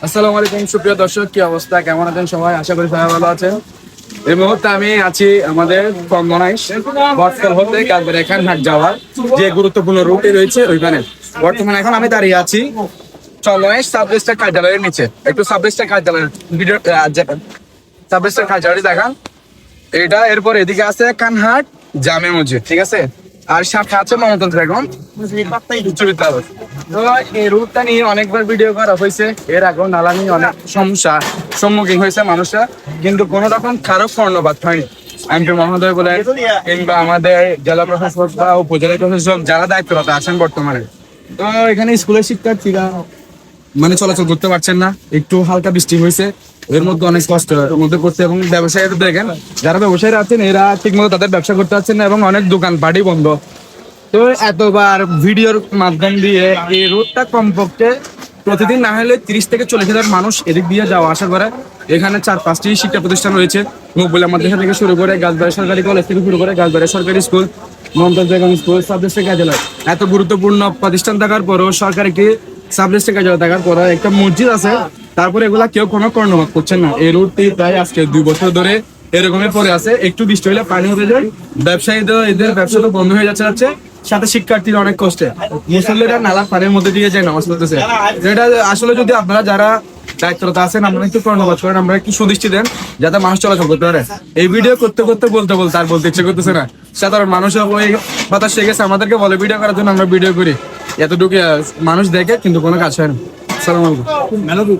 আসসালামু আলাইকুম সুপ্রিয় দর্শক, কি অবস্থা, কেমন আছেন সবাই? আশা করি সবাই ভালো আছেন। এই মুহূর্তে আমি আছি আমাদের চন্দনাইশ বটতল হতে কালবের এখান হাট যাওয়ার যে গুরুত্বপূর্ণ রুটে রয়েছে ওইখানে। বর্তমানে এখন আমি দাঁড়িয়ে আছি চন্দনাইশ সাব রেজিস্ট্রার কার্যালয়ের নিচে। একটু সাব রেজিস্ট্রার কার্যালয়ের ভিডিও সাব রেজিস্ট্রার কার্যালয়টি দেখান। এটা এরপর এদিকে আছে কানহাট জামে মসজিদ, ঠিক আছে, আর সাথে আছে মমতাজ বেগম উচ্চ বিদ্যালয়। তো এই রুটটা নিয়ে অনেকবার ভিডিও করা হয়েছে, এর আগেও নালা নিয়ে অনেক সমস্যা সম্মুখীন হয়েছে মানুষরা, কিন্তু কোনো রকম কারো কর্ণপাত হয়নি। এমপি মহোদয় বলেন কিংবা আমাদের জেলা প্রশাসক বা উপজেলা প্রশাসক যারা দায়িত্বরত আছেন বর্তমানে, তো এখানে স্কুলের শিক্ষার্থীরা মানে চলাচল করতে পারছেন না। একটু হালকা বৃষ্টি হয়েছে, এর মধ্যে অনেক কষ্ট মধ্যে করছে, এবং ব্যবসায়ীরা দেখেন যারা ব্যবসায়ীরা আছেন এরা ঠিকমতো তাদের ব্যবসা করতে পারছেন না, এবং অনেক দোকান পাটি বন্ধ। তো এতবার ভিডিওর মাধ্যম দিয়ে এই রোডটা কমপক্ষে প্রতিদিন না হলে 30 থেকে 40 হাজার মানুষ এদিক দিয়ে যাওয়া আসা করে। এখানে 4-5টি শিক্ষা প্রতিষ্ঠান রয়েছে, মকবুলা মাদ্রাসা থেকে শুরু করে গাছবাড়ি সরকারি কলেজ থেকে শুরু করে গাছবাড়ি সরকারি school, Mumtaz Begum school, sub district কার্যালয়। এত গুরুত্বপূর্ণ প্রতিষ্ঠান থাকার পরও, সরকার একটি সাব ডিস্ট্রিক্ট কার্যালয় থাকার পর একটা মসজিদ আছে, তারপরে এগুলা কেউ কোনো কর্ণপাত করছেন না। এই রোডটি প্রায় আজকে 2 বছর ধরে এরকমই পড়ে আছে। একটু বৃষ্টি হলে পানি হয়ে যায়, ব্যবসায়ীদের এদের ব্যবসা তো বন্ধ হয়ে যাচ্ছে, সাথে শিক্ষার্থীরা অনেক কষ্টে, মুসল্লিরা নালার পানির মধ্যে দিয়ে যায় নামাজ পড়তেছে। এটা আসলে যদি আপনারা যারা দায়িত্বরত আছেন আপনারা একটু কর্ণপাত করেন, আমরা একটু সুদৃষ্টি দেন যাতে মানুষ চলাচল করতে পারে। এই ভিডিও করতে করতে বলতে আর বলতে ইচ্ছে করতেছে না। সাধারণ মানুষ ওই কথা শিখে গেছে, আমাদেরকে বলে ভিডিও করার জন্য আমরা ভিডিও করি, এতটুকু মানুষ দেখে কিন্তু কোনো কাজ হয় না। আসসালামু আলাইকুম।